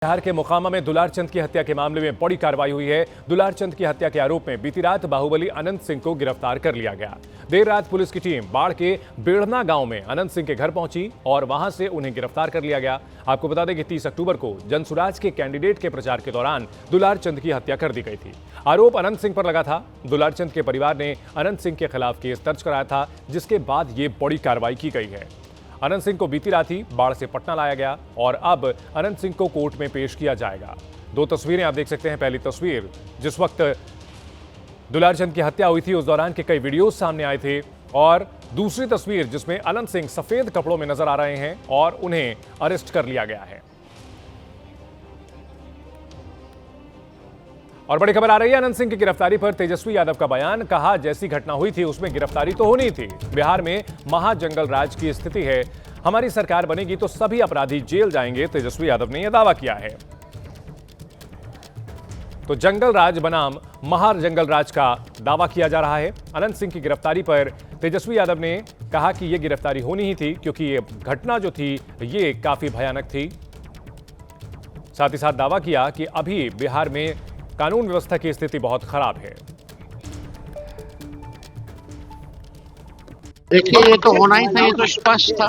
बिहार के मोकामा में दुलारचंद की हत्या के मामले में बड़ी कार्रवाई हुई है। दुलारचंद की हत्या के आरोप में बीती रात बाहुबली अनंत सिंह को गिरफ्तार कर लिया गया। देर रात पुलिस की टीम बाढ़ के बेड़ना गांव में अनंत सिंह के घर पहुंची और वहां से उन्हें गिरफ्तार कर लिया गया। आपको बता दें कि 30 अक्टूबर को जनसुराज के कैंडिडेट के प्रचार के दौरान दुलारचंद की हत्या कर दी गई थी। आरोप अनंत सिंह पर लगा था। दुलारचंद के परिवार ने अनंत सिंह के खिलाफ केस दर्ज कराया था, जिसके बाद ये बड़ी कार्रवाई की गई है। अनंत सिंह को बीती रात ही बाढ़ से पटना लाया गया और अब अनंत सिंह को कोर्ट में पेश किया जाएगा। दो तस्वीरें आप देख सकते हैं। पहली तस्वीर जिस वक्त दुलारचंद की हत्या हुई थी उस दौरान के कई वीडियोस सामने आए थे, और दूसरी तस्वीर जिसमें अनंत सिंह सफेद कपड़ों में नजर आ रहे हैं और उन्हें अरेस्ट कर लिया गया है। और बड़ी खबर आ रही है अनंत सिंह की गिरफ्तारी पर तेजस्वी यादव का बयान। कहा, जैसी घटना हुई थी उसमें गिरफ्तारी तो होनी थी। बिहार में महाजंगल राज की स्थिति है, हमारी सरकार बनेगी तो सभी अपराधी जेल जाएंगे, तेजस्वी यादव ने यह दावा किया है। तो जंगल राज बनाम महाजंगल राज का दावा किया जा रहा है। अनंत सिंह की गिरफ्तारी पर तेजस्वी यादव ने कहा कि यह गिरफ्तारी होनी ही थी, क्योंकि ये घटना जो थी ये काफी भयानक थी। साथ ही साथ दावा किया कि अभी बिहार में कानून व्यवस्था की स्थिति बहुत खराब है। देखिए, ये तो होना ही था, ये तो स्पष्ट था।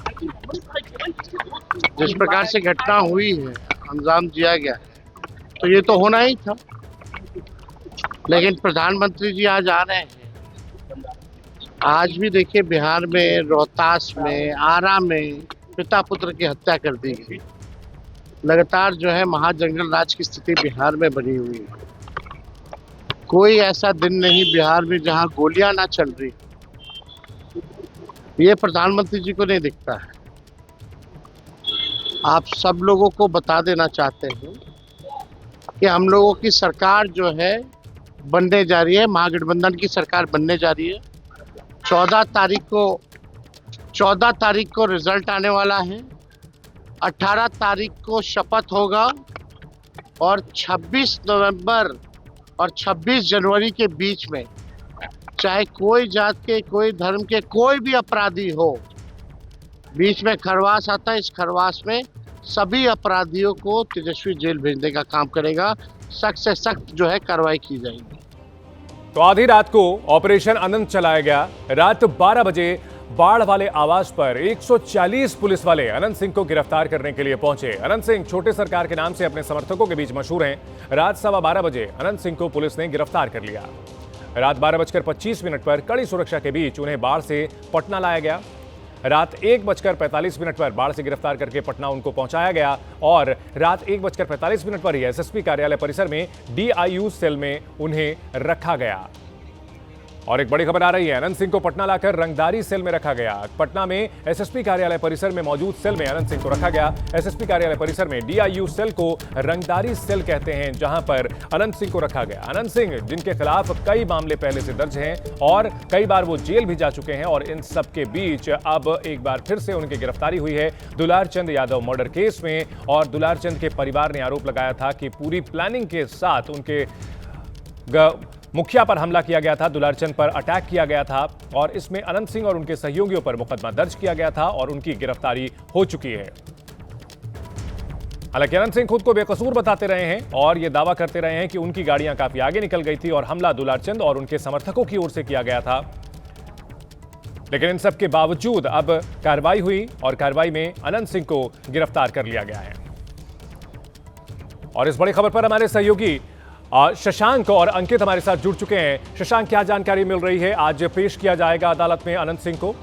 जिस प्रकार से घटना हुई है, अंजाम दिया गया है, तो ये तो होना ही था। लेकिन प्रधानमंत्री जी आज आ रहे हैं। आज भी देखिए बिहार में, रोहतास में, आरा में पिता पुत्र की हत्या कर दी गई। लगातार जो है महाजंगल राज की स्थिति बिहार में बनी हुई है। कोई ऐसा दिन नहीं बिहार में जहां गोलियां ना चल रही। ये प्रधानमंत्री जी को नहीं दिखता है। आप सब लोगों को बता देना चाहते हैं कि हम लोगों की सरकार जो है बनने जा रही है, महागठबंधन की सरकार बनने जा रही है। 14 तारीख को रिजल्ट आने वाला है। 18 तारीख को शपथ होगा और 26 नवंबर और 26 जनवरी के बीच में चाहे कोई जात के, कोई धर्म के, कोई भी अपराधी हो, बीच में खरवास आता है। इस खरवास में सभी अपराधियों को तेजस्वी जेल भेजने का काम करेगा। सख्त से सख्त जो है कार्रवाई की जाएगी। तो आधी रात को ऑपरेशन अनंत चलाया गया। रात 12 बजे बाढ़ वाले आवास पर 140 पुलिस वाले अनंत सिंह को गिरफ्तार करने के लिए पहुंचे। अनंत सिंह छोटे सरकार के नाम से अपने समर्थकों के बीच मशहूर हैं। रात 12:15 बजे अनंत सिंह को पुलिस ने गिरफ्तार कर लिया। रात 12:25 पर कड़ी सुरक्षा के बीच उन्हें बाढ़ से पटना लाया गया। रात 1:45 पर बाढ़ से गिरफ्तार करके पटना उनको पहुंचाया गया और रात 1:45 पर ही एसएसपी कार्यालय परिसर में डीआईयू सेल में उन्हें रखा गया। और एक बड़ी खबर आ रही है, अनंत सिंह को पटना लाकर रंगदारी सेल में रखा गया। पटना में एसएसपी कार्यालय परिसर में मौजूद सेल में अनंत सिंह को रखा गया। एसएसपी कार्यालय परिसर में डीआईयू सेल को रंगदारी सेल कहते हैं, जहां पर अनंत सिंह को रखा गया। अनंत सिंह जिनके खिलाफ कई मामले पहले से दर्ज हैं और कई बार वो जेल भी जा चुके हैं, और इन सब के बीच अब एक बार फिर से उनकी गिरफ्तारी हुई है दुलारचंद यादव मर्डर केस में। और दुलारचंद के परिवार ने आरोप लगाया था कि पूरी प्लानिंग के साथ उनके मुखिया पर हमला किया गया था, दुलारचंद पर अटैक किया गया था, और इसमें अनंत सिंह और उनके सहयोगियों पर मुकदमा दर्ज किया गया था और उनकी गिरफ्तारी हो चुकी है। हालांकि अनंत सिंह खुद को बेकसूर बताते रहे हैं और यह दावा करते रहे हैं कि उनकी गाड़ियां काफी आगे निकल गई थी और हमला दुलारचंद और उनके समर्थकों की ओर से किया गया था। लेकिन इन सब के बावजूद अब कार्रवाई हुई और कार्रवाई में अनंत सिंह को गिरफ्तार कर लिया गया है। और इस बड़ी खबर पर हमारे सहयोगी शशांक और अंकित हमारे साथ जुड़ चुके हैं। शशांक, क्या जानकारी मिल रही है? आज पेश किया जाएगा अदालत में अनंत सिंह को?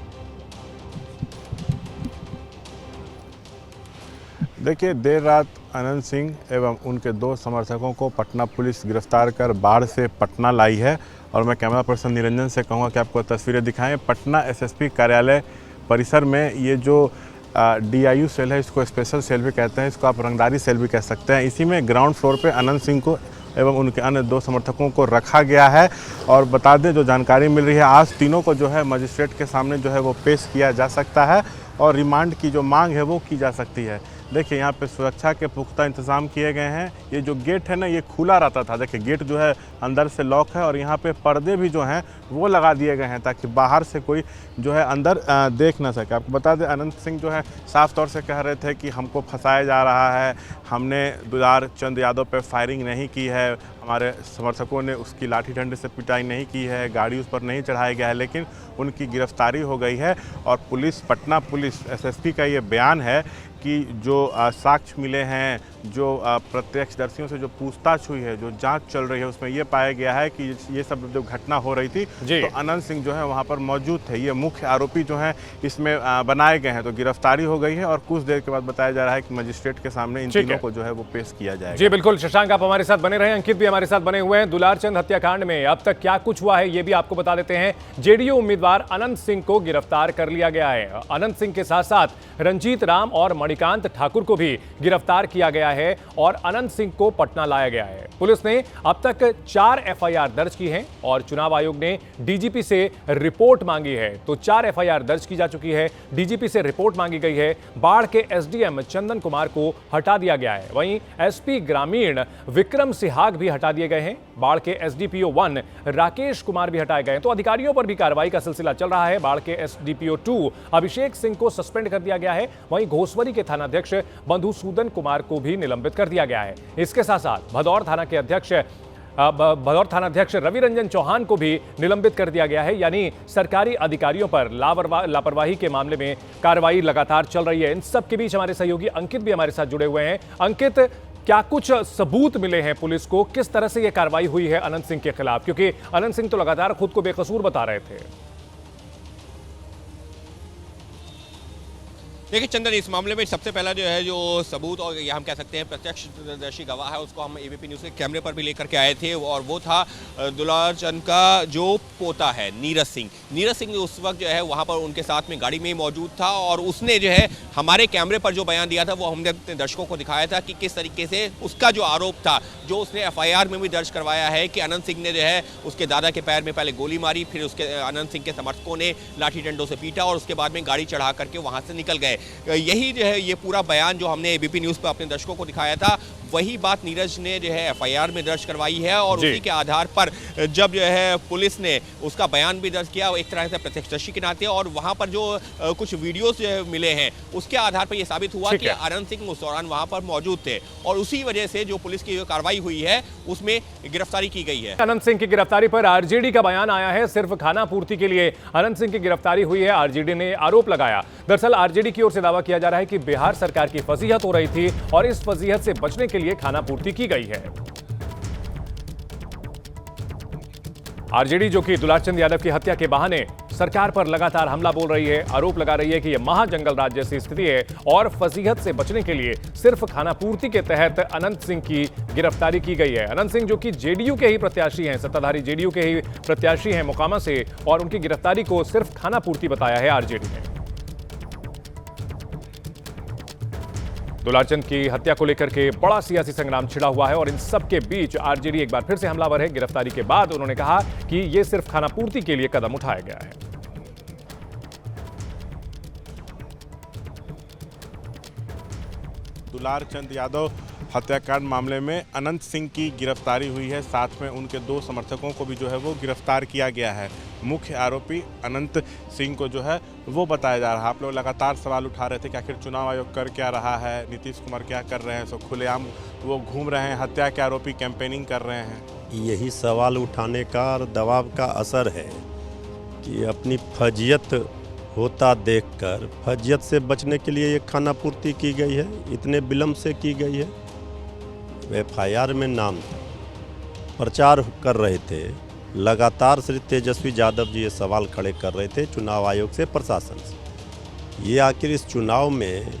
देखिए, देर रात अनंत सिंह एवं उनके 2 समर्थकों को पटना पुलिस गिरफ्तार कर बाढ़ से पटना लाई है। और मैं कैमरा पर्सन निरंजन से कहूँगा कि आपको तस्वीरें दिखाएं। पटना एसएसपी कार्यालय परिसर में ये जो डीआईयू सेल है, इसको स्पेशल सेल भी कहते हैं, इसको आप रंगदारी सेल भी कह सकते हैं। इसी में ग्राउंड फ्लोर पे अनंत सिंह को एवं उनके अन्य 2 समर्थकों को रखा गया है। और बता दें, जो जानकारी मिल रही है, आज तीनों को जो है मजिस्ट्रेट के सामने जो है वो पेश किया जा सकता है और रिमांड की जो मांग है वो की जा सकती है। देखिए यहाँ पे सुरक्षा के पुख्ता इंतजाम किए गए हैं। ये जो गेट है ना, ये खुला रहता था। देखिए गेट जो है अंदर से लॉक है और यहाँ पे पर्दे भी जो हैं वो लगा दिए गए हैं ताकि बाहर से कोई जो है अंदर देख ना सके। आपको बता दें, अनंत सिंह जो है साफ तौर से कह रहे थे कि हमको फंसाया जा रहा है, हमने दुलार चंद यादव पे फायरिंग नहीं की है, हमारे समर्थकों ने उसकी लाठी डंडे से पिटाई नहीं की है, गाड़ी उस पर नहीं चढ़ाया गया है, लेकिन उनकी गिरफ्तारी हो गई है। और पुलिस, पटना पुलिस एसएसपी का ये बयान है कि जो साक्ष्य मिले हैं, जो प्रत्यक्षदर्शियों से जो पूछताछ हुई है, जो जांच चल रही है, उसमें ये पाया गया है कि ये सब जो घटना हो रही थी तो अनंत सिंह जो है वहाँ पर मौजूद थे। ये मुख्य आरोपी जो हैं इसमें बनाए गए हैं। तो गिरफ्तारी हो गई है और कुछ देर के बाद बताया जा रहा है कि मजिस्ट्रेट के सामने इन तीनों को जो है वो पेश किया जाएगा। जी बिल्कुल शशांक, आप हमारे साथ बने रहे। अंकित भी हमारे साथ बने हुए हैं। दुलारचंद हत्याकांड में अब तक क्या कुछ हुआ है ये भी आपको बता देते हैं। जेडीयू उम्मीदवार अनंत सिंह को गिरफ्तार कर लिया गया है। अनंत सिंह के साथ साथ रंजीत राम और मणिकांत ठाकुर को भी गिरफ्तार किया गया है और अनंत सिंह को पटना लाया गया है। पुलिस ने अब तक 4 एफआईआर दर्ज की हैं और चुनाव आयोग ने डीजीपी से रिपोर्ट मांगी है। तो 4 एफआईआर दर्ज की जा चुकी है, डीजीपी से रिपोर्ट मांगी गई है। बाढ़ के एसडीएम चंदन कुमार को हटा दिया गया है। वहीं एसपी ग्रामीण विक्रम सिहाग भी हटा दिए गए हैं। बाढ़ के एसडीपीओ 1 राकेश कुमार भी हटाए गए हैं। तो अधिकारियों पर भी कार्रवाई का सिलसिला चल रहा है। बाढ़ के एसडीपीओ 2 अभिषेक सिंह को सस्पेंड कर दिया गया है। वहीं घोसवरी के थानाध्यक्ष मधुसूदन कुमार को भी निलंबित कर दिया गया है। इसके साथ साथ भदौर थानाध्यक्ष रवि रंजन चौहान को भी निलंबित कर दिया गया है। यानी सरकारी अधिकारियों पर लापरवाही के मामले में कार्रवाई लगातार चल रही है। इन सब के बीच हमारे सहयोगी अंकित भी हमारे साथ जुड़े हुए हैं। अंकित, क्या कुछ सबूत मिले हैं पुलिस को? किस तरह से यह कार्रवाई हुई है अनंत सिंह के खिलाफ? क्योंकि अनंत सिंह तो लगातार खुद को बेकसूर बता रहे थे। देखिए चंदन, इस मामले में सबसे पहला जो है जो सबूत और या हम कह सकते हैं प्रत्यक्षदर्शी गवाह है, उसको हम एबीपी न्यूज़ के कैमरे पर भी लेकर के आए थे और वो था दुलारचंद का जो पोता है नीरज सिंह। नीरज सिंह उस वक्त जो है वहाँ पर उनके साथ में गाड़ी में मौजूद था और उसने जो है हमारे कैमरे पर जो बयान दिया था वो हमने अपने दर्शकों को दिखाया था कि किस तरीके से उसका जो आरोप था, जो उसने एफआईआर में भी दर्ज करवाया है कि अनंत सिंह ने जो है उसके दादा के पैर में पहले गोली मारी, फिर उसके अनंत सिंह के समर्थकों ने लाठी डंडों से पीटा और उसके बाद में गाड़ी चढ़ा करके वहाँ से निकल गए। यही जो है ये पूरा बयान जो हमने एबीपी न्यूज़ पर अपने दर्शकों को दिखाया था, वही बात नीरज ने जो है एफआईआर में दर्ज करवाई है और उसी के आधार पर जब जो है पुलिस ने उसका बयान भी दर्ज किया एक तरह से प्रत्यक्षदर्शी के नाते, और वहां पर जो कुछ वीडियोस मिले हैं उसके आधार पर यह साबित हुआ कि अनंत सिंह उस दौरान वहां पर मौजूद थे और उसी वजह से जो पुलिस की जो कार्रवाई हुई है उसमें गिरफ्तारी की गई है। अनंत सिंह की गिरफ्तारी पर आरजेडी का बयान आया है। सिर्फ खाना पूर्ति के लिए अनंत सिंह की गिरफ्तारी हुई है, आरजेडी ने आरोप लगाया। दरअसल आरजेडी की ओर से दावा किया जा रहा है कि बिहार सरकार की फजीहत हो रही थी और इस फजीहत से बचने के लिए खाना पूर्ति की गई है। आरजेडी जो कि दुलारचंद यादव की हत्या के बहाने सरकार पर लगातार हमला बोल रही है, आरोप लगा रही है कि यह महाजंगल राज जैसी स्थिति है और फजीहत से बचने के लिए सिर्फ खानापूर्ति के तहत अनंत सिंह की गिरफ्तारी की गई है। अनंत सिंह जो कि जेडीयू के ही प्रत्याशी हैं, सत्ताधारी जेडीयू के ही प्रत्याशी हैं मोकामा से, और उनकी गिरफ्तारी को सिर्फ खानापूर्ति बताया है आरजेडी ने। दुलारचंद की हत्या को लेकर के बड़ा सियासी संग्राम छिड़ा हुआ है और इन सब के बीच आरजेडी एक बार फिर से हमलावर है। गिरफ्तारी के बाद उन्होंने कहा कि यह सिर्फ खानापूर्ति के लिए कदम उठाया गया है। दुलारचंद यादव हत्याकांड मामले में अनंत सिंह की गिरफ्तारी हुई है, साथ में उनके 2 समर्थकों को भी जो है वो गिरफ्तार किया गया है। मुख्य आरोपी अनंत सिंह को जो है वो बताया जा रहा है। आप लोग लगातार सवाल उठा रहे थे कि आखिर चुनाव आयोग कर क्या रहा है, नीतीश कुमार क्या कर रहे हैं, सो खुलेआम वो घूम रहे हैं, हत्या के आरोपी कैंपेनिंग कर रहे हैं। यही सवाल उठाने का और दबाव का असर है कि अपनी फजियत होता देखकर फजियत से बचने के लिए ये खानापूर्ति की गई है, इतने विलम्ब से की गई है। एफआईआर में नाम था, प्रचार कर रहे थे, लगातार श्री तेजस्वी यादव जी ये सवाल खड़े कर रहे थे चुनाव आयोग से, प्रशासन से। ये आखिर इस चुनाव में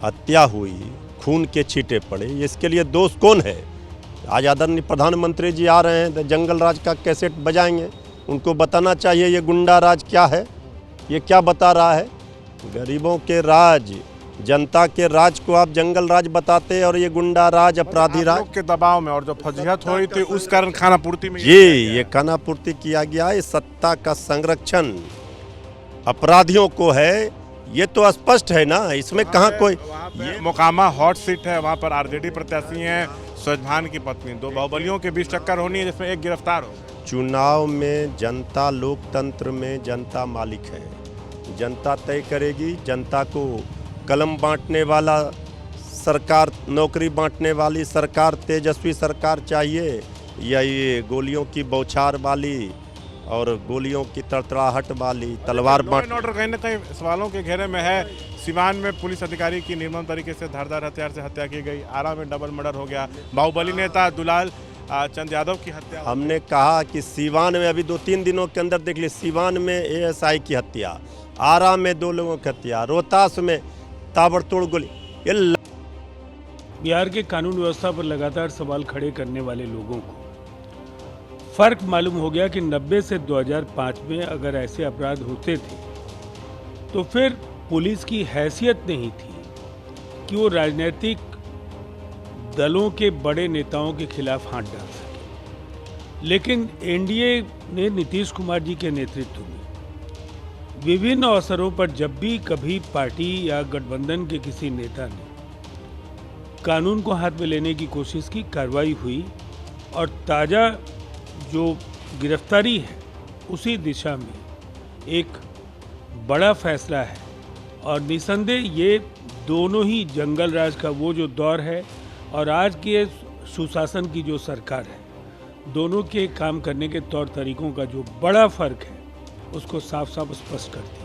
हत्या हुई, खून के छींटे पड़े, इसके लिए दोष कौन है? आज आदरणीय प्रधानमंत्री जी आ रहे हैं तो जंगल राज का कैसेट बजाएंगे, उनको बताना चाहिए ये गुंडा राज क्या है, ये क्या बता रहा है। गरीबों के राज, जनता के राज को आप जंगल राज बताते और ये गुंडा राज, अपराधी राज के दबाव में और जो फजीहत हो रही थी उस कारण खानापूर्ति में ये खानापूर्ति किया गया है। सत्ता का संरक्षण अपराधियों को है, ये तो स्पष्ट है ना, इसमें कहाँ कोई ये मोकामा हॉट सीट है, वहाँ पर आरजेडी प्रत्याशी हैं स्वजभान की पत्नी। दो बाहुबलियों के बीच टक्कर होनी है जिसमें एक गिरफ्तार हो। चुनाव में जनता, लोकतंत्र में जनता मालिक है, जनता तय करेगी। जनता को कलम बांटने वाला सरकार, नौकरी बांटने वाली सरकार, तेजस्वी सरकार चाहिए, या ये गोलियों की बौछार वाली और गोलियों की तड़तड़ाहट वाली तलवार बांट। ऑर्डर कहीं ना कहीं सवालों के घेरे में है। सिवान में पुलिस अधिकारी की निर्मम तरीके से धारदार हथियार से हत्या की गई, आरा में डबल मर्डर हो गया, बाहुबली नेता दुलाल चंद यादव की हत्या। हमने कहा कि सिवान में अभी 2-3 दिनों के अंदर देख ली, सिवान में एएसआई की हत्या, आरा में 2 लोगों की हत्या, रोहतास में ताबड़तोड़ गोली। ये बिहार के कानून व्यवस्था पर लगातार सवाल खड़े करने वाले लोगों को फर्क मालूम हो गया कि 90 से 2005 में अगर ऐसे अपराध होते थे तो फिर पुलिस की हैसियत नहीं थी कि वो राजनीतिक दलों के बड़े नेताओं के खिलाफ हाथ डाल सके। लेकिन एनडीए ने नीतीश कुमार जी के नेतृत्व में विभिन्न अवसरों पर जब भी कभी पार्टी या गठबंधन के किसी नेता ने कानून को हाथ में लेने की कोशिश की, कार्रवाई हुई और ताज़ा जो गिरफ्तारी है उसी दिशा में एक बड़ा फैसला है। और निसंदेह ये दोनों ही जंगल राज का वो जो दौर है और आज के सुशासन की जो सरकार है, दोनों के काम करने के तौर तरीकों का जो बड़ा फर्क है उसको साफ साफ स्पष्ट करती है।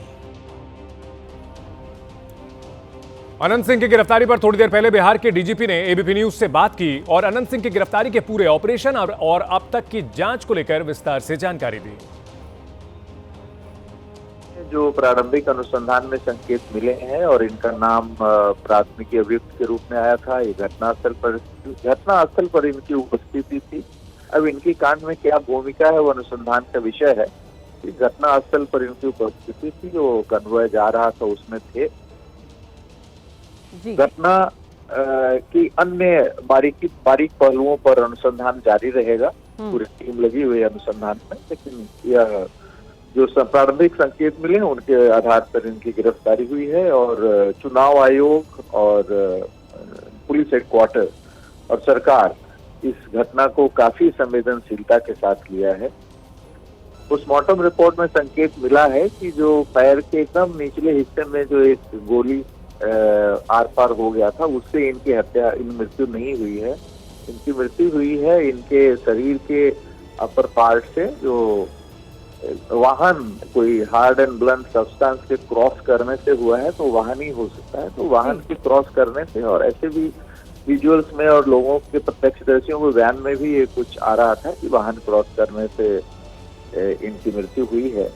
अनंत सिंह की गिरफ्तारी पर थोड़ी देर पहले बिहार के डीजीपी ने एबीपी न्यूज से बात की और अनंत सिंह की गिरफ्तारी के पूरे ऑपरेशन और अब तक की जांच को लेकर विस्तार से जानकारी दी। जो प्रारंभिक अनुसंधान में संकेत मिले हैं और इनका नाम प्राथमिकी अभियुक्त के रूप में आया था, ये घटनास्थल पर इनकी उपस्थिति थी। अब इनकी कांड में क्या भूमिका है वो अनुसंधान का विषय है। घटनास्थल पर इनकी उपस्थिति थी, जो कन्वॉय जा रहा था उसमें थे। घटना की अन्य बारीक पहलुओं पर अनुसंधान जारी रहेगा, पूरी टीम लगी हुई है अनुसंधान में। लेकिन यह जो प्रारंभिक संकेत मिले उनके आधार पर इनकी गिरफ्तारी हुई है और चुनाव आयोग और पुलिस हेडक्वार्टर और सरकार इस घटना को काफी संवेदनशीलता के साथ लिया है। पोस्टमार्टम रिपोर्ट में संकेत मिला है कि जो पैर के एकदम निचले हिस्से में जो एक गोली आर पार हो गया था, उससे इनकी मृत्यु नहीं हुई है। इनकी मृत्यु हुई है इनके शरीर के अपर पार्ट से, जो वाहन कोई हार्ड एंड ब्लंट सब्सटेंस के क्रॉस करने से हुआ है, तो वाहन ही हो सकता है। तो वाहन के क्रॉस करने से, और ऐसे भी विजुअल्स में और लोगों के प्रत्यक्षदर्शियों के बयान में भी ये कुछ आ रहा था कि वाहन क्रॉस करने से इनकी मृत्यु हुई है।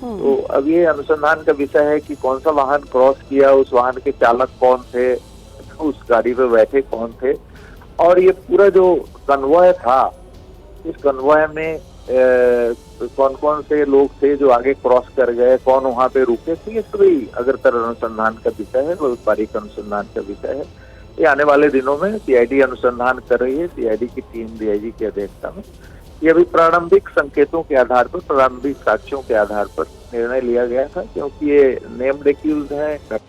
तो अब ये अनुसंधान का विषय है कि कौन सा वाहन क्रॉस किया, उस वाहन के चालक कौन थे, उस गाड़ी पे बैठे कौन थे, और ये पूरा जो कन्वॉय था, इस कन्वॉय में कौन कौन से लोग थे जो आगे क्रॉस कर गए, कौन वहाँ पे रुके थे, ये सभी अग्रतर अनुसंधान का विषय है, बहुत बारीक अनुसंधान का विषय है। ये आने वाले दिनों में सीआईडी अनुसंधान कर रही है, सीआईडी की टीम डीआईजी की अध्यक्षता में। ये अभी प्रारंभिक संकेतों के आधार पर, प्रारंभिक साक्ष्यों के आधार पर निर्णय लिया गया था, क्योंकि ये नेम्ड एक्यूज्ड है।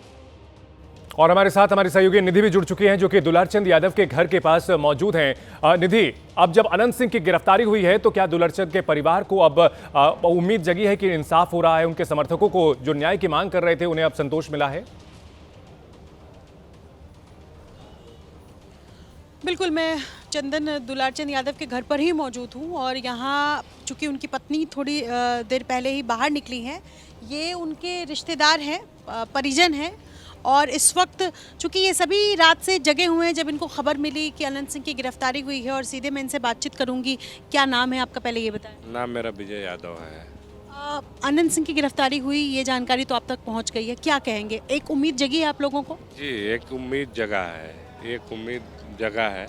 और हमारे साथ हमारी सहयोगी निधि भी जुड़ चुकी हैं, जो कि दुलारचंद यादव के घर के पास मौजूद हैं। निधि, अब जब अनंत सिंह की गिरफ्तारी हुई है तो क्या दुलारचंद के परिवार को अब उम्मीद जगी है कि इंसाफ हो रहा है? उनके समर्थकों को जो न्याय की मांग कर रहे थे उन्हें अब संतोष मिला है? बिल्कुल, मैं चंदन दुलारचंद यादव के घर पर ही मौजूद हूँ और यहाँ चूँकि उनकी पत्नी थोड़ी देर पहले ही बाहर निकली हैं, ये उनके रिश्तेदार हैं, परिजन हैं, और इस वक्त चूँकि ये सभी रात से जगे हुए हैं जब इनको खबर मिली कि अनंत सिंह की गिरफ्तारी हुई है। और सीधे मैं इनसे बातचीत करूँगी। क्या नाम है आपका, पहले ये बताएं। नाम मेरा विजय यादव है। अनंत सिंह की गिरफ्तारी हुई, ये जानकारी तो आप तक पहुँच गई है, क्या कहेंगे? एक उम्मीद जगी है आप लोगों को? जी, एक उम्मीद जगा है, एक उम्मीद जगा है,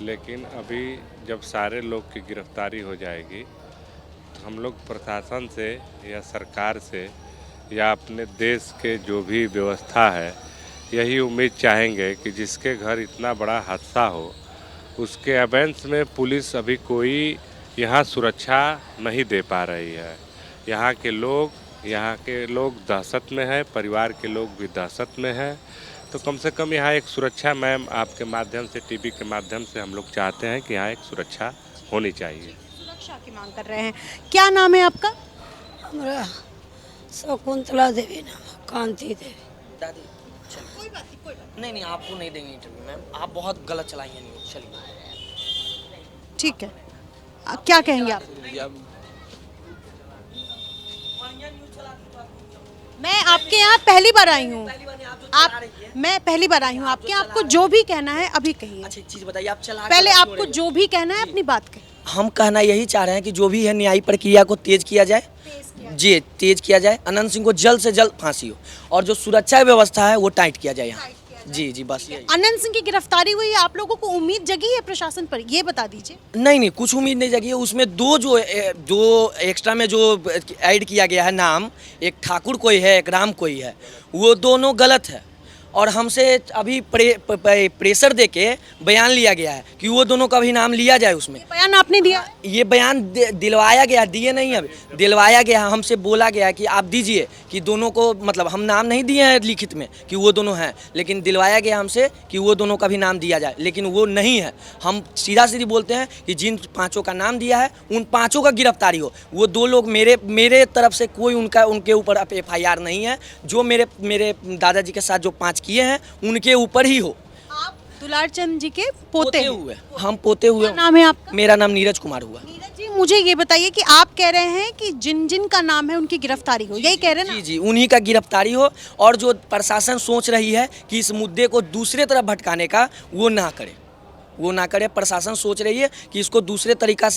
लेकिन अभी जब सारे लोग की गिरफ्तारी हो जाएगी तो हम लोग प्रशासन से या सरकार से या अपने देश के जो भी व्यवस्था है, यही उम्मीद चाहेंगे कि जिसके घर इतना बड़ा हादसा हो उसके अगेंस्ट में पुलिस अभी कोई यहाँ सुरक्षा नहीं दे पा रही है। यहाँ के लोग, यहाँ के लोग दहशत में है, परिवार के लोग भी दहशत में है। तो कम से कम यहाँ एक सुरक्षा, मैम आपके माध्यम से, टीवी के माध्यम से हम लोग चाहते हैं कि यहाँ एक सुरक्षा होनी चाहिए। सुरक्षा की मांग कर रहे हैं। क्या नाम है आपका? हमारा शकुंतला देवी नाम, कांति देवी। दादी कोई बात नहीं, कोई बात नहीं आपको नहीं देंगे इंटरव्यू मैम, आप बहुत गलत चलाएंगे न्यूज़। चलिए ठीक है। क्या कहेंगे आप? मैं आपके यहाँ पहली बार आई हूँ। मैं पहली बार आई हूँ आपके यहाँ। आपको जो भी कहना है अभी कहिए। अच्छा एक चीज़ बताइए, आप चला पहले आपको जो भी कहना है अपनी बात कहिए। हम कहना यही चाह रहे हैं कि जो भी है न्यायिक प्रक्रिया को तेज किया जाए, जी तेज किया जाए। अनंत सिंह को जल्द से जल्द फांसी हो और जो सुरक्षा व्यवस्था है वो टाइट किया जाए यहाँ। जी बस यही। अनंत सिंह की गिरफ्तारी हुई है, आप लोगों को उम्मीद जगी है प्रशासन पर, ये बता दीजिए। नहीं कुछ उम्मीद नहीं जगी है। उसमें दो एक्स्ट्रा में जो ऐड किया गया है नाम, एक ठाकुर कोई है, एक राम कोई है, वो दोनों गलत है और हमसे अभी प्रेशर देके बयान लिया गया है कि वो दोनों का भी नाम लिया जाए उसमें। बयान आपने दिया? ये बयान दिलवाया गया, दिए नहीं अभी, दिलवाया गया। हमसे बोला गया कि आप दीजिए कि दोनों को, मतलब हम नाम नहीं दिए हैं लिखित में कि वो दोनों हैं, लेकिन दिलवाया गया हमसे कि वो दोनों का भी नाम दिया जाए, लेकिन वो नहीं है। हम सीधी बोलते हैं कि जिन 5 का नाम दिया है उन 5 का गिरफ्तारी हो। वो 2 लोग मेरे तरफ से कोई उनके ऊपर FIR नहीं है। जो मेरे दादाजी के साथ जो 5 किए हैं उनके ऊपर ही हो। आप दुलार चंद जी के पोते हुए, हम पोते हुए। नाम है आपका? मेरा नाम नीरज कुमार हुआ। नीरज जी, मुझे ये बताइए कि आप कह रहे हैं कि जिन का नाम है उनकी गिरफ्तारी हो, यही कह रहे हैं ना? जी उन्हीं का गिरफ्तारी हो। और जो प्रशासन सोच रही है कि इस मुद्दे को दूसरे तरफ भटकाने का, वो ना करे। प्रशासन सोच रही है कि इसको दूसरे तरीका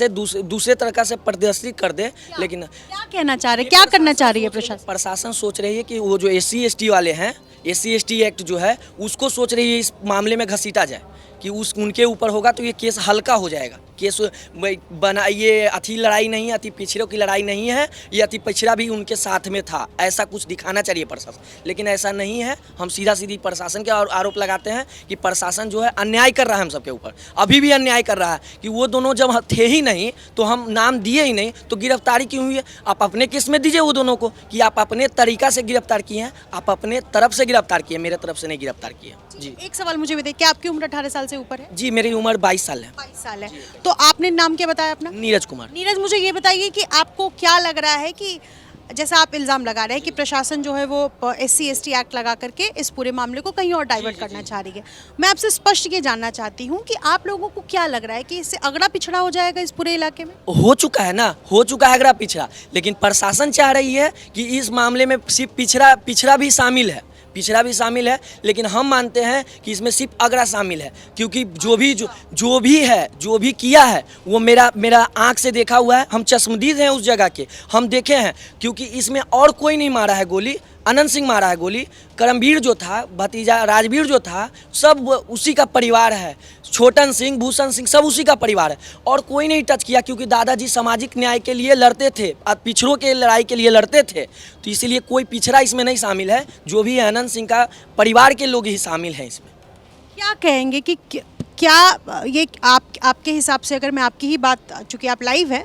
से प्रदर्शित कर दे। लेकिन क्या कहना चाह रहे, क्या करना चाह रही है प्रशासन? प्रशासन सोच रही है कि वो जो SC ST वाले हैं, SC ST एक्ट जो है उसको सोच रही है इस मामले में घसीटा जाए कि उनके ऊपर होगा तो ये केस हल्का हो जाएगा। केस ये अति लड़ाई नहीं है, अति पिछड़ों की लड़ाई नहीं है, ये अति पिछड़ा भी उनके साथ में था, ऐसा कुछ दिखाना चाहिए प्रशासन, लेकिन ऐसा नहीं है। हम सीधी प्रशासन के आरोप लगाते हैं कि प्रशासन जो है अन्याय कर रहा है हम सबके ऊपर, अभी भी अन्याय कर रहा है कि वो दोनों जब थे ही नहीं तो हम नाम दिए ही नहीं तो गिरफ्तारी क्यों हुई है? आप अपने केस में दीजिए वो दोनों को कि आप अपने तरीका से गिरफ्तार किए हैं, आप अपने तरफ से गिरफ्तार किए, मेरे तरफ से नहीं गिरफ्तार किए। जी एक सवाल मुझे बताइए, क्या आपकी उम्र 18 साल से ऊपर है? जी मेरी उम्र 22 साल है। 22 साल है। तो आपने नाम क्या बताया अपना? नीरज कुमार। नीरज, मुझे ये बताइए कि आपको क्या लग रहा है कि जैसा आप इल्ज़ाम लगा रहे हैं कि प्रशासन जो है वो SC ST एक्ट लगा करके इस पूरे मामले को कहीं और डाइवर्ट करना चाह रही है। मैं आपसे स्पष्ट ये जानना चाहती हूँ कि आप लोगों को क्या लग रहा है कि इससे अगड़ा पिछड़ा हो जाएगा इस पूरे इलाके में? हो चुका है ना, हो चुका है अगड़ा पिछड़ा, लेकिन प्रशासन चाह रही है कि इस मामले में सिर्फ पिछड़ा भी शामिल है, लेकिन हम मानते हैं कि इसमें सिर्फ अगड़ा शामिल है, क्योंकि जो भी किया है वो मेरा आंख से देखा हुआ है। हम चश्मदीद हैं उस जगह के, हम देखे हैं, क्योंकि इसमें और कोई नहीं मारा है गोली, अनंत सिंह मारा है गोली। करमवीर जो था, भतीजा राजवीर जो था, सब उसी का परिवार है। छोटन सिंह, भूषण सिंह, सब उसी का परिवार है और कोई नहीं टच किया, क्योंकि दादाजी सामाजिक न्याय के लिए लड़ते थे, पिछड़ों के लड़ाई के लिए लड़ते थे, तो इसीलिए कोई पिछड़ा इसमें नहीं शामिल है। जो भी है अनंत सिंह का परिवार के लोग ही शामिल हैं इसमें। क्या कहेंगे कि क्या ये आपके हिसाब से, अगर मैं आपकी ही बात, चूँकि आप लाइव है,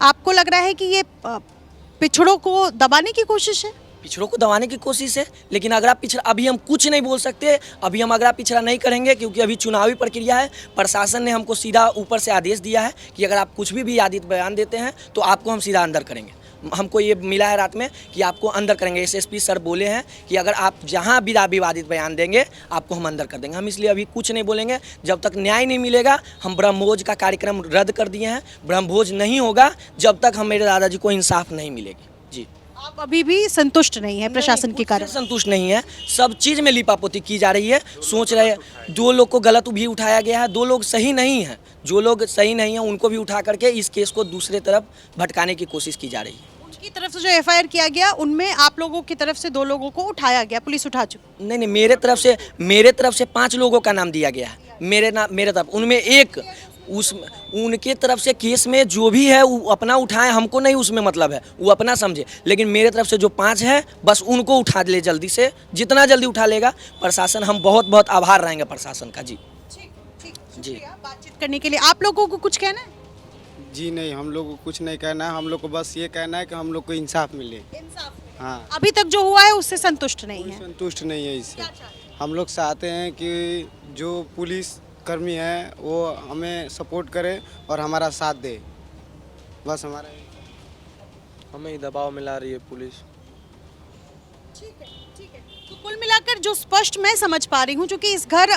आपको लग रहा है कि ये पिछड़ों को दबाने की कोशिश है? पिछड़ों को दबाने की कोशिश है, लेकिन अगला पिछड़ा अभी हम कुछ नहीं बोल सकते। अभी हम अगला पिछड़ा नहीं करेंगे, क्योंकि अभी चुनावी प्रक्रिया है। प्रशासन ने हमको सीधा ऊपर से आदेश दिया है कि अगर आप कुछ भी विवादित बयान देते हैं तो आपको हम सीधा अंदर करेंगे। हमको ये मिला है रात में कि आपको अंदर करेंगे। SSP सर बोले हैं कि अगर आप जहाँ विवादित बयान देंगे आपको हम अंदर कर देंगे। हम इसलिए अभी कुछ नहीं बोलेंगे, जब तक न्याय नहीं मिलेगा। हम ब्रह्मभोज का कार्यक्रम रद्द कर दिए हैं, ब्रह्मभोज नहीं होगा जब तक हम मेरे दादाजी को इंसाफ नहीं मिलेगी। जी आप अभी भी संतुष्ट नहीं है प्रशासन के कारण? संतुष्ट नहीं है, सब चीज़ में लिपापोती की जा रही है। सोच रहे 2 लोग को गलत भी उठाया गया है, 2 लोग सही नहीं हैं, जो लोग सही नहीं हैं उनको भी उठा करके इस केस को दूसरे तरफ भटकाने की कोशिश की जा रही है। उनकी तरफ से जो FIR किया गया उनमें आप लोगों की तरफ से 2 लोगों को उठाया गया, पुलिस उठा चुकी? नहीं, मेरे तरफ से 5 लोगों का नाम दिया गया है। मेरे तरफ उनमें एक उनके तरफ से केस में जो भी है वो अपना उठाए, हमको नहीं उसमें मतलब है, वो अपना समझे, लेकिन मेरे तरफ से जो 5 है बस उनको उठा ले जल्दी से, जितना जल्दी उठा लेगा प्रशासन। हम बहुत आभार रहेंगे प्रशासन का। जी जी, बातचीत करने के लिए। आप लोगों को कुछ कहना है? जी नहीं, हम लोग को कुछ नहीं कहना है। हम लोग को बस ये कहना है कि हम लोग को इंसाफ मिले। इंसाफ मिले। हाँ, अभी तक जो हुआ है उससे संतुष्ट नहीं कोई है। संतुष्ट नहीं है इससे। हम लोग चाहते हैं कि जो पुलिस कर्मी है वो हमें सपोर्ट करे और हमारा साथ दे, बस हमारा हमें ही दबाव मिला रही है पुलिस। ठीक है। तो कुल मिलाकर जो स्पष्ट मैं समझ पा रही हूँ, क्योंकि इस घर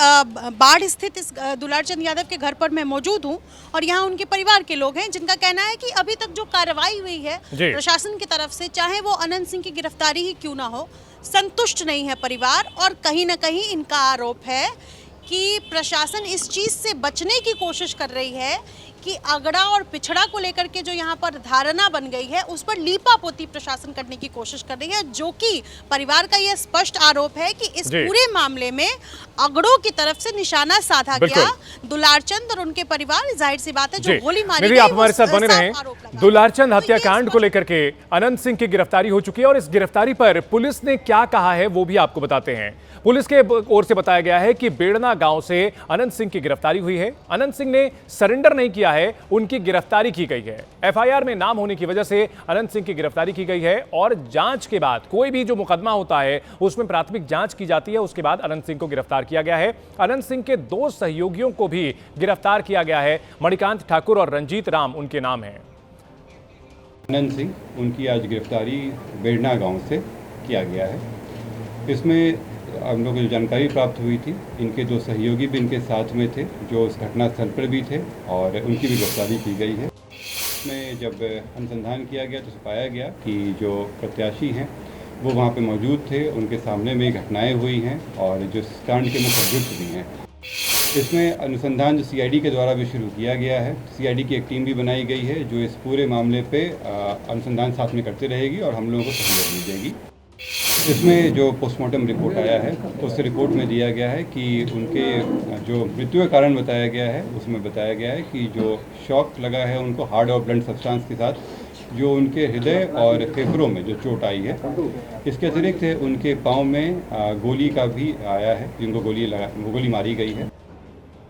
बाढ़ स्थित इस दुलार चंद यादव के घर पर मैं मौजूद हूँ और यहाँ उनके परिवार के लोग हैं जिनका कहना है कि अभी तक जो कार्रवाई हुई है प्रशासन की तरफ से, चाहे वो अनंत सिंह की गिरफ्तारी ही क्यों ना हो, संतुष्ट नहीं है परिवार। और कहीं ना कहीं इनका आरोप है कि प्रशासन इस चीज से बचने की कोशिश कर रही है कि अगड़ा और पिछड़ा को लेकर के जो यहाँ पर धारणा बन गई है उस पर लीपापोती प्रशासन करने की कोशिश कर रही है, जो कि परिवार का यह स्पष्ट आरोप है कि इस पूरे मामले में अगड़ों की तरफ से निशाना साधा गया। दुलारचंद और उनके परिवार, जाहिर सी बात है, जो गोली मारी गई, आप हमारे साथ बने रहें। दुलारचंद हत्याकांड को लेकर के अनंत सिंह की गिरफ्तारी हो चुकी है और इस गिरफ्तारी पर पुलिस ने क्या कहा है वो भी आपको बताते हैं। पुलिस के ओर से बताया गया है कि बेड़ना गांव से अनंत सिंह की गिरफ्तारी हुई है। अनंत सिंह ने सरेंडर नहीं किया है, उनकी गिरफ्तारी की गई है। एफआईआर में नाम होने की वजह से अनंत सिंह की गिरफ्तारी की गई है और जांच के बाद कोई भी जो मुकदमा होता है उसमें प्राथमिक जांच की जाती है, उसके बाद अनंत सिंह को गिरफ्तार किया गया है। अनंत सिंह के 2 सहयोगियों को भी गिरफ्तार किया गया है। मणिकांत ठाकुर और रंजीत राम उनके नाम हैं। अनंत सिंह, उनकी आज गिरफ्तारी बेड़ना गांव से किया गया है। इसमें हम लोगों को जो जानकारी प्राप्त हुई थी, इनके 2 सहयोगी भी इनके साथ में थे जो उस घटनास्थल पर भी थे और उनकी भी गिरफ्तारी की गई है। इसमें जब अनुसंधान किया गया तो पाया गया कि जो प्रत्याशी हैं वो वहाँ पे मौजूद थे, उनके सामने में घटनाएं हुई हैं और जो कांड के मुख्य अभियुक्त भी हैं। इसमें अनुसंधान जो सीआईडी के द्वारा भी शुरू किया गया है। सीआईडी की एक टीम भी बनाई गई है जो इस पूरे मामले पे अनुसंधान साथ में करती रहेगी और हम लोगों को सहयोग दी जाएगी। इसमें जो पोस्टमार्टम रिपोर्ट आया है उस रिपोर्ट में दिया गया है कि उनके जो मृत्यु का कारण बताया गया है उसमें बताया गया है कि जो शॉक लगा है उनको हार्ड और ब्लंट सब्सटेंस के साथ, जो उनके हृदय और फेफड़ों में जो चोट आई है, इसके अतिरिक्त उनके पाँव में गोली का भी आया है, जिनको गोली मारी गई है।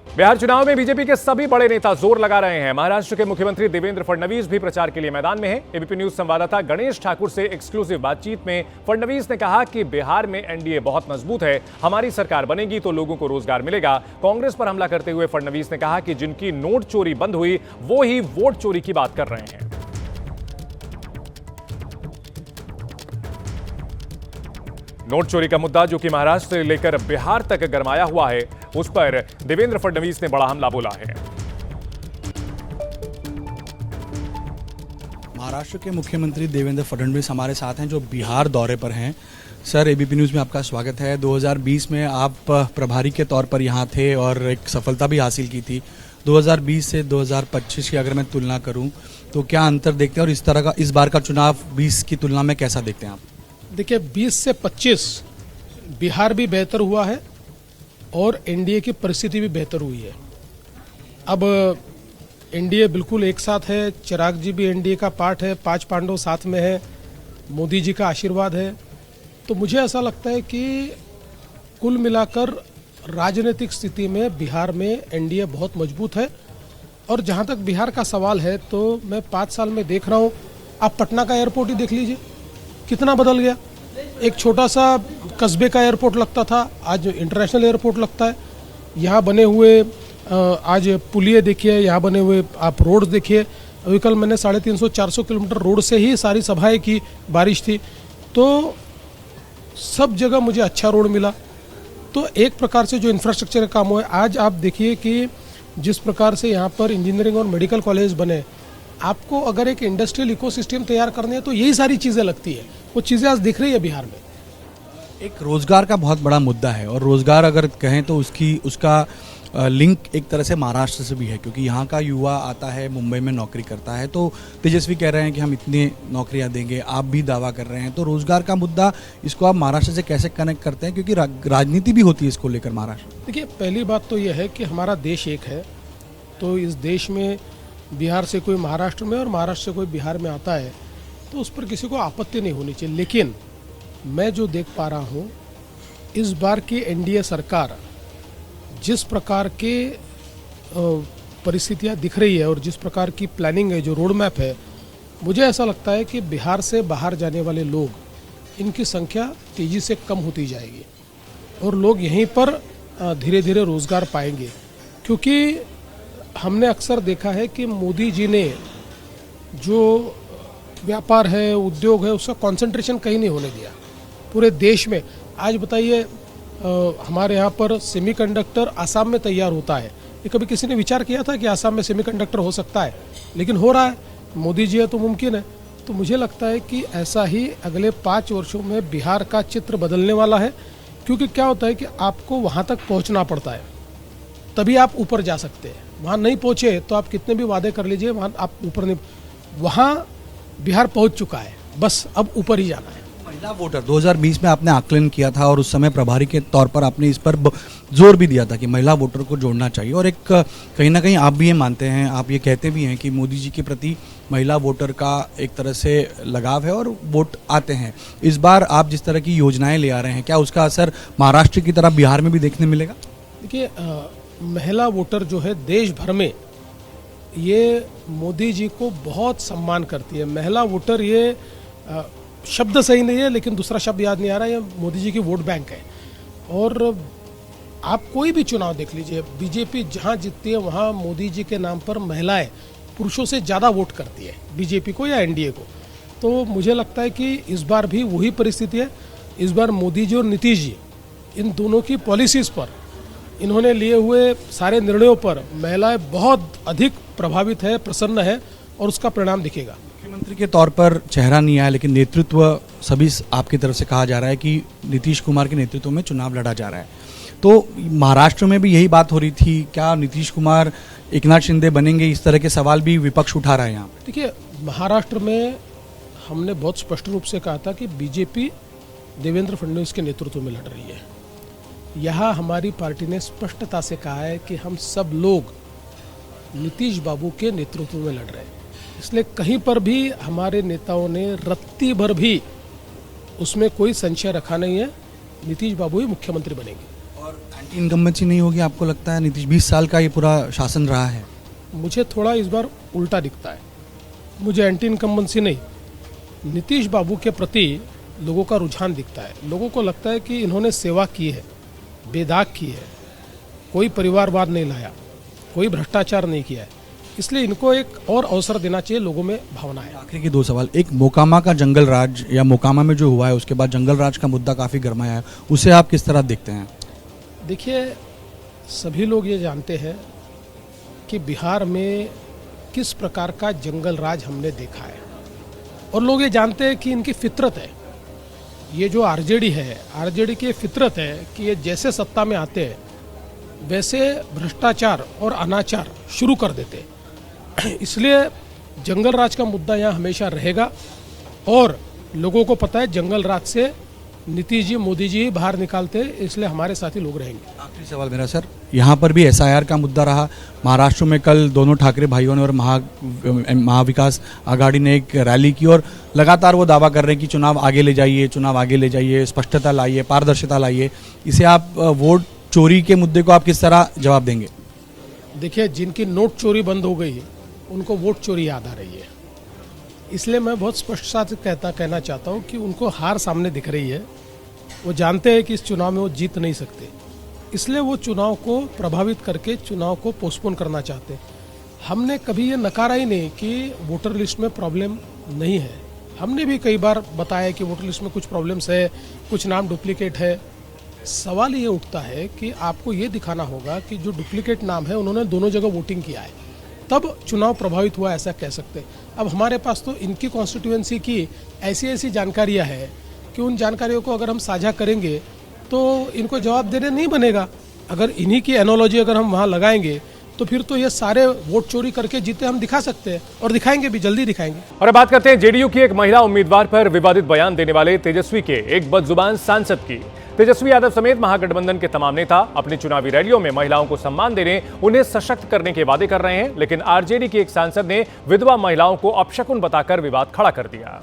बिहार चुनाव में बीजेपी के सभी बड़े नेता जोर लगा रहे हैं। महाराष्ट्र के मुख्यमंत्री देवेंद्र फडणवीस भी प्रचार के लिए मैदान में हैं। एबीपी न्यूज संवाददाता गणेश ठाकुर से एक्सक्लूसिव बातचीत में फडणवीस ने कहा कि बिहार में एनडीए बहुत मजबूत है, हमारी सरकार बनेगी तो लोगों को रोजगार मिलेगा। कांग्रेस पर हमला करते हुए फडणवीस ने कहा कि जिनकी नोट चोरी बंद हुई वो ही वोट चोरी की बात कर रहे हैं। नोट चोरी का मुद्दा जो कि महाराष्ट्र से लेकर बिहार तक गरमाया हुआ है, उस पर देवेंद्र फडणवीस ने बड़ा हमला बोला है। महाराष्ट्र के मुख्यमंत्री देवेंद्र फडणवीस हमारे साथ हैं जो बिहार दौरे पर हैं। सर, एबीपी न्यूज़ में आपका स्वागत है। 2020 में आप प्रभारी के तौर पर यहाँ थे और एक सफलता भी हासिल की थी। 2020 से 2025 की अगर मैं तुलना करूँ तो क्या अंतर देखते हैं और इस तरह का इस बार का चुनाव 20 की तुलना में कैसा देखते हैं आप? देखिए, 20 से 25 बिहार भी बेहतर हुआ है और एनडीए की परिस्थिति भी बेहतर हुई है। अब एनडीए बिल्कुल एक साथ है, चिराग जी भी एनडीए का पार्ट है, 5 पांडव साथ में है, मोदी जी का आशीर्वाद है। तो मुझे ऐसा लगता है कि कुल मिलाकर राजनीतिक स्थिति में बिहार में एनडीए बहुत मजबूत है। और जहां तक बिहार का सवाल है तो मैं 5 साल में देख रहा हूं, आप पटना का एयरपोर्ट ही देख लीजिए कितना बदल गया। एक छोटा सा कस्बे का एयरपोर्ट लगता था, आज इंटरनेशनल एयरपोर्ट लगता है। यहाँ बने हुए आज पुलिये देखिए, यहाँ बने हुए आप रोड देखिए। अभी कल मैंने 350-400 किलोमीटर रोड से ही सारी सभाएं की, बारिश थी तो सब जगह मुझे अच्छा रोड मिला। तो एक प्रकार से जो इंफ्रास्ट्रक्चर का काम हुआ है, आज आप देखिए कि जिस प्रकार से यहाँ पर इंजीनियरिंग और मेडिकल कॉलेज बने, आपको अगर एक इंडस्ट्रियल इकोसिस्टम तैयार करने है तो यही सारी चीज़ें लगती है। वो चीज़ें आज दिख रही है बिहार में। एक रोजगार का बहुत बड़ा मुद्दा है और रोजगार अगर कहें तो उसका लिंक एक तरह से महाराष्ट्र से भी है, क्योंकि यहाँ का युवा आता है, मुंबई में नौकरी करता है। तो तेजस्वी कह रहे हैं कि हम इतनी नौकरियाँ देंगे, आप भी दावा कर रहे हैं। तो रोजगार का मुद्दा, इसको आप महाराष्ट्र से कैसे कनेक्ट करते हैं, क्योंकि राजनीति भी होती है इसको लेकर महाराष्ट्र? देखिए, पहली बात तो यह है कि हमारा देश एक है, तो इस देश में बिहार से कोई महाराष्ट्र में और महाराष्ट्र से कोई बिहार में आता है तो उस पर किसी को आपत्ति नहीं होनी चाहिए। लेकिन मैं जो देख पा रहा हूँ, इस बार की एनडीए सरकार जिस प्रकार के परिस्थितियाँ दिख रही है और जिस प्रकार की प्लानिंग है, जो रोड मैप है, मुझे ऐसा लगता है कि बिहार से बाहर जाने वाले लोग इनकी संख्या तेजी से कम होती जाएगी और लोग यहीं पर धीरे धीरे रोजगार पाएंगे, क्योंकि हमने अक्सर देखा है कि मोदी जी ने जो व्यापार है, उद्योग है, उसका कंसंट्रेशन कहीं नहीं होने दिया पूरे देश में। आज बताइए हमारे यहाँ पर सेमीकंडक्टर आसाम में तैयार होता है। ये कभी किसी ने विचार किया था कि आसाम में सेमीकंडक्टर हो सकता है? लेकिन हो रहा है, मोदी जी है तो मुमकिन है। तो मुझे लगता है कि ऐसा ही अगले 5 वर्षों में बिहार का चित्र बदलने वाला है, क्योंकि क्या होता है कि आपको वहाँ तक पहुँचना पड़ता है, तभी आप ऊपर जा सकते हैं। वहाँ नहीं पहुँचे तो आप कितने भी वादे कर लीजिए, वहाँ आप ऊपर नहीं। वहाँ बिहार पहुँच चुका है, बस अब ऊपर ही जाना है। महिला वोटर 2020 में आपने आकलन किया था और उस समय प्रभारी के तौर पर आपने इस पर जोर भी दिया था कि महिला वोटर को जोड़ना चाहिए, और एक कहीं ना कहीं आप भी ये मानते हैं, आप ये कहते भी हैं कि मोदी जी के प्रति महिला वोटर का एक तरह से लगाव है और वोट आते हैं। इस बार आप जिस तरह की योजनाएं ले आ रहे हैं, क्या उसका असर महाराष्ट्र की तरह बिहार में भी देखने मिलेगा? देखिए, महिला वोटर जो है देश भर में ये मोदी जी को बहुत सम्मान करती है। महिला वोटर, ये शब्द सही नहीं है लेकिन दूसरा शब्द याद नहीं आ रहा है, ये मोदी जी की वोट बैंक है। और आप कोई भी चुनाव देख लीजिए, बीजेपी जहाँ जीतती है वहाँ मोदी जी के नाम पर महिलाएं पुरुषों से ज़्यादा वोट करती है, बीजेपी को या एनडीए को। तो मुझे लगता है कि इस बार भी वही परिस्थिति है। इस बार मोदी जी और नीतीश जी, इन दोनों की पॉलिसीज़ पर, इन्होंने लिए हुए सारे निर्णयों पर महिलाएं बहुत अधिक प्रभावित है, प्रसन्न है, और उसका परिणाम दिखेगा। मुख्यमंत्री के तौर पर चेहरा नहीं आया, लेकिन नेतृत्व सभी आपकी तरफ से कहा जा रहा है कि नीतीश कुमार के नेतृत्व में चुनाव लड़ा जा रहा है। तो महाराष्ट्र में भी यही बात हो रही थी, क्या नीतीश कुमार एकनाथ शिंदे बनेंगे? इस तरह के सवाल भी विपक्ष उठा रहा है यहाँ। देखिए, महाराष्ट्र में हमने बहुत स्पष्ट रूप से कहा था कि बीजेपी देवेंद्र फडणवीस के नेतृत्व में लड़ रही है। यहाँ हमारी पार्टी ने स्पष्टता से कहा है कि हम सब लोग नीतीश बाबू के नेतृत्व में लड़ रहे हैं। इसलिए कहीं पर भी हमारे नेताओं ने रत्ती भर भी उसमें कोई संशय रखा नहीं है, नीतीश बाबू ही मुख्यमंत्री बनेंगे। और एंटी इनकम्बेंसी नहीं होगी आपको लगता है? नीतीश 20 साल का ये पूरा शासन रहा है। मुझे थोड़ा इस बार उल्टा दिखता है। मुझे एंटी इनकम्बेंसी नहीं, नीतीश बाबू के प्रति लोगों का रुझान दिखता है। लोगों को लगता है कि इन्होंने सेवा की है, बेदाग की है, कोई परिवारवाद नहीं लाया, कोई भ्रष्टाचार नहीं किया है, इसलिए इनको एक और अवसर देना चाहिए, लोगों में भावना है। आखिरी के 2 सवाल। एक, मोकामा का जंगल राज या मोकामा में जो हुआ है उसके बाद जंगल राज का मुद्दा काफ़ी गर्माया है, उसे आप किस तरह देखते हैं? देखिए, सभी लोग ये जानते हैं कि बिहार में किस प्रकार का जंगल राज हमने देखा है, और लोग ये जानते हैं कि इनकी फितरत है। ये जो आरजेडी है, आरजेडी की फितरत है कि ये जैसे सत्ता में आते हैं वैसे भ्रष्टाचार और अनाचार शुरू कर देते हैं। इसलिए जंगल राज का मुद्दा यहाँ हमेशा रहेगा, और लोगों को पता है जंगल राज से नीतीश जी, मोदी जी ही बाहर निकालते हैं, इसलिए हमारे साथी लोग रहेंगे। आखिरी सवाल मेरा सर, यहाँ पर भी एसआईआर का मुद्दा रहा। महाराष्ट्र में कल दोनों ठाकरे भाइयों ने और महाविकास आघाड़ी ने एक रैली की और लगातार वो दावा कर रहे हैं कि चुनाव आगे ले जाइए, चुनाव आगे ले जाइए, स्पष्टता लाइए, पारदर्शिता लाइए। इसे आप वोट चोरी के मुद्दे को आप किस तरह जवाब देंगे? देखिए, जिनकी नोट चोरी बंद हो गई उनको वोट चोरी याद आ रही है, इसलिए मैं बहुत स्पष्टता से कहना चाहता हूँ कि उनको हार सामने दिख रही है। वो जानते हैं कि इस चुनाव में वो जीत नहीं सकते, इसलिए वो चुनाव को प्रभावित करके चुनाव को पोस्टपोन करना चाहते हैं। हमने कभी ये नकारा ही नहीं कि वोटर लिस्ट में प्रॉब्लम नहीं है। हमने भी कई बार बताया कि वोटर लिस्ट में कुछ प्रॉब्लम्स है, कुछ नाम डुप्लीकेट है। सवाल ये उठता है कि आपको ये दिखाना होगा कि जो डुप्लीकेट नाम है उन्होंने दोनों जगह वोटिंग किया है, तब चुनाव प्रभावित हुआ, ऐसा कह सकते हैं। अब हमारे पास तो इनकी कॉन्स्टिट्यूएंसी की ऐसी जानकारियां हैं कि उन जानकारियों को अगर हम साझा करेंगे तो इनको जवाब देने नहीं बनेगा। अगर इन्हीं की एनोलॉजी अगर हम वहाँ लगाएंगे तो फिर तो ये सारे वोट चोरी करके जीते हम दिखा सकते हैं, और दिखाएंगे भी, जल्दी दिखाएंगे। और अब बात करते हैं जेडीयू की एक महिला उम्मीदवार पर विवादित बयान देने वाले तेजस्वी के एक बदजुबान सांसद की। तेजस्वी यादव समेत महागठबंधन के तमाम नेता अपनी चुनावी रैलियों में महिलाओं को सम्मान देने, उन्हें सशक्त करने के वादे कर रहे हैं, लेकिन आरजेडी की एक सांसद ने विधवा महिलाओं को अपशकुन बताकर विवाद खड़ा कर दिया।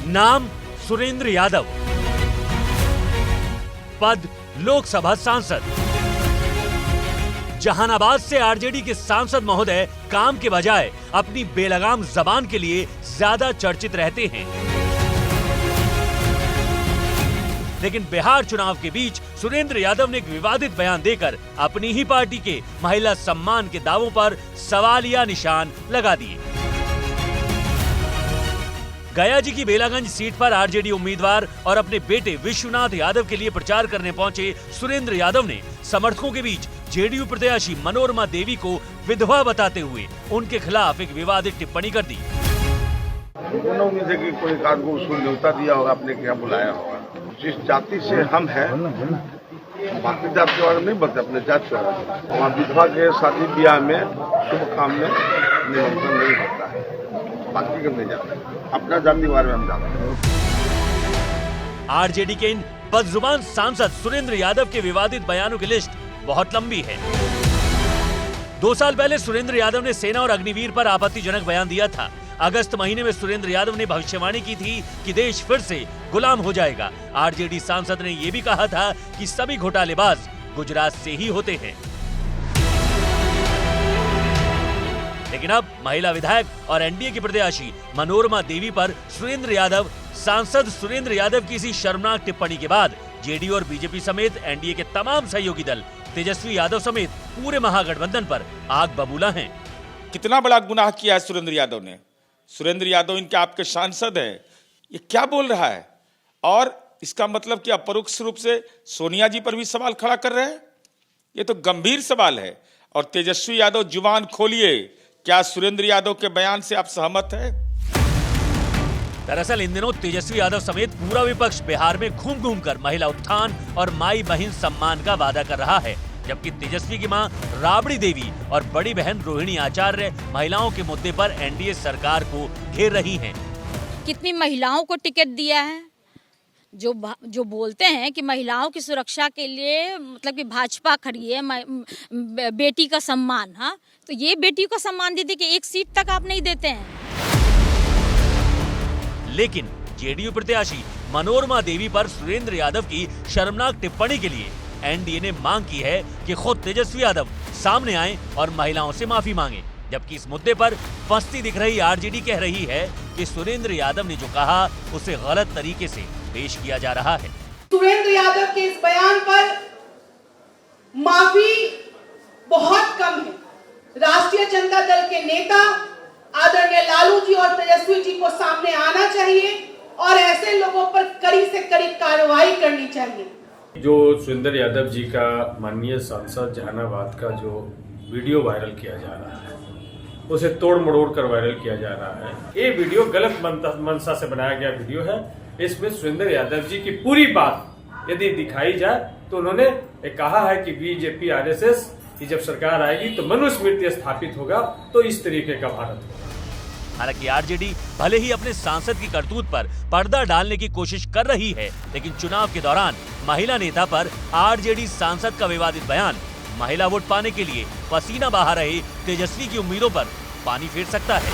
नाम सुरेंद्र यादव, पद लोकसभा सांसद, जहानाबाद से आरजेडी के सांसद महोदय काम के बजाय अपनी बेलगाम जबान के लिए ज्यादा चर्चित रहते हैं। लेकिन बिहार चुनाव के बीच सुरेंद्र यादव ने एक विवादित बयान देकर अपनी ही पार्टी के महिला सम्मान के दावों पर सवालिया निशान लगा दिए। गया जी की बेलागंज सीट पर आरजेडी उम्मीदवार और अपने बेटे विश्वनाथ यादव के लिए प्रचार करने पहुंचे सुरेंद्र यादव ने समर्थकों के बीच जेडीयू प्रत्याशी मनोरमा देवी को विधवा बताते हुए उनके खिलाफ एक विवादित टिप्पणी कर दी। उम्मीद है कि कोई कार्ड को उसको न्योता दिया होगा, अपने क्या बुलाया होगा। जिस जाति से हम हैं, बाकी जात के बारे में नहीं बोलते, अपने जात के बारे में। वहाँ विधवा के शादी ब्याह में शुभ काम में निमंत्रण नहीं होता है, बाकी का नहीं जाता, अपना जाति के बारे में हम जानते हैं। आरजेडी के इन बदजुबान सांसद सुरेंद्र यादव के विवादित बयानों की लिस्ट बहुत लंबी है। 2 साल पहले सुरेंद्र यादव ने सेना और अग्निवीर पर आपत्तिजनक बयान दिया था। अगस्त महीने में सुरेंद्र यादव ने भविष्यवाणी की थी कि देश फिर से गुलाम हो जाएगा। आरजेडी सांसद ने यह भी कहा था कि सभी घोटालेबाज गुजरात से ही होते हैं। लेकिन अब महिला विधायक और एनडीए की प्रत्याशी मनोरमा देवी पर सुरेंद्र यादव, सांसद सुरेंद्र यादव की इसी शर्मनाक टिप्पणी के बाद जेडीयू और बीजेपी समेत एनडीए के तमाम सहयोगी दल तेजस्वी यादव समेत पूरे महागठबंधन पर आग बबूला हैं। कितना बड़ा गुनाह किया है सुरेंद्र यादव ने। सुरेंद्र यादव इनके आपके सांसद है, ये क्या बोल रहा है? और इसका मतलब कि अपरोक्ष रूप से सोनिया जी पर भी सवाल खड़ा कर रहे हैं। ये तो गंभीर सवाल है। और तेजस्वी यादव जुबान खोलिए, क्या सुरेंद्र यादव के बयान से आप सहमत हैं? दरअसल इन दिनों तेजस्वी यादव समेत पूरा विपक्ष बिहार में घूम घूम कर महिला उत्थान और माई बहन सम्मान का वादा कर रहा है, जबकि तेजस्वी की मां राबड़ी देवी और बड़ी बहन रोहिणी आचार्य महिलाओं के मुद्दे पर एनडीए सरकार को घेर रही हैं। कितनी महिलाओं को टिकट दिया है, जो बोलते हैं कि महिलाओं की सुरक्षा के लिए मतलब कि भाजपा खड़ी है, बेटी का सम्मान। हाँ, तो ये बेटी का सम्मान दे कि एक सीट तक आप नहीं देते हैं। लेकिन जेडीयू प्रत्याशी मनोरमा देवी पर सुरेंद्र यादव की शर्मनाक टिप्पणी के लिए एनडीए ने मांग की है कि खुद तेजस्वी यादव सामने आएं और महिलाओं से माफी मांगे। जबकि इस मुद्दे पर फंसती दिख रही आरजेडी कह रही है कि सुरेंद्र यादव ने जो कहा उसे गलत तरीके से पेश किया जा रहा है। सुरेंद्र यादव के इस बयान पर माफी बहुत कम है। राष्ट्रीय जनता दल के नेता आदरणीय लालू जी और तेजस्वी जी को सामने आना चाहिए और ऐसे लोगों पर कड़ी से कड़ी कार्रवाई करनी चाहिए। जो सुरेंद्र यादव जी का माननीय सांसद जहानाबाद का जो वीडियो वायरल किया जा रहा है, उसे तोड़ मरोड़ कर वायरल किया जा रहा है। ये वीडियो गलत मंशा से बनाया गया वीडियो है। इसमें सुरेंद्र यादव जी की पूरी बात यदि दिखाई जाए तो उन्होंने कहा है कि बीजेपी आरएसएस की जब सरकार आएगी तो मनुस्मृति स्थापित होगा, तो इस तरीके का भारत होगा। हालांकि आरजेडी भले ही अपने सांसद की करतूत पर पर्दा डालने की कोशिश कर रही है, लेकिन चुनाव के दौरान महिला नेता पर आरजेडी सांसद का विवादित बयान महिला वोट पाने के लिए पसीना बहा रहे तेजस्वी की उम्मीदों पर पानी फेर सकता है।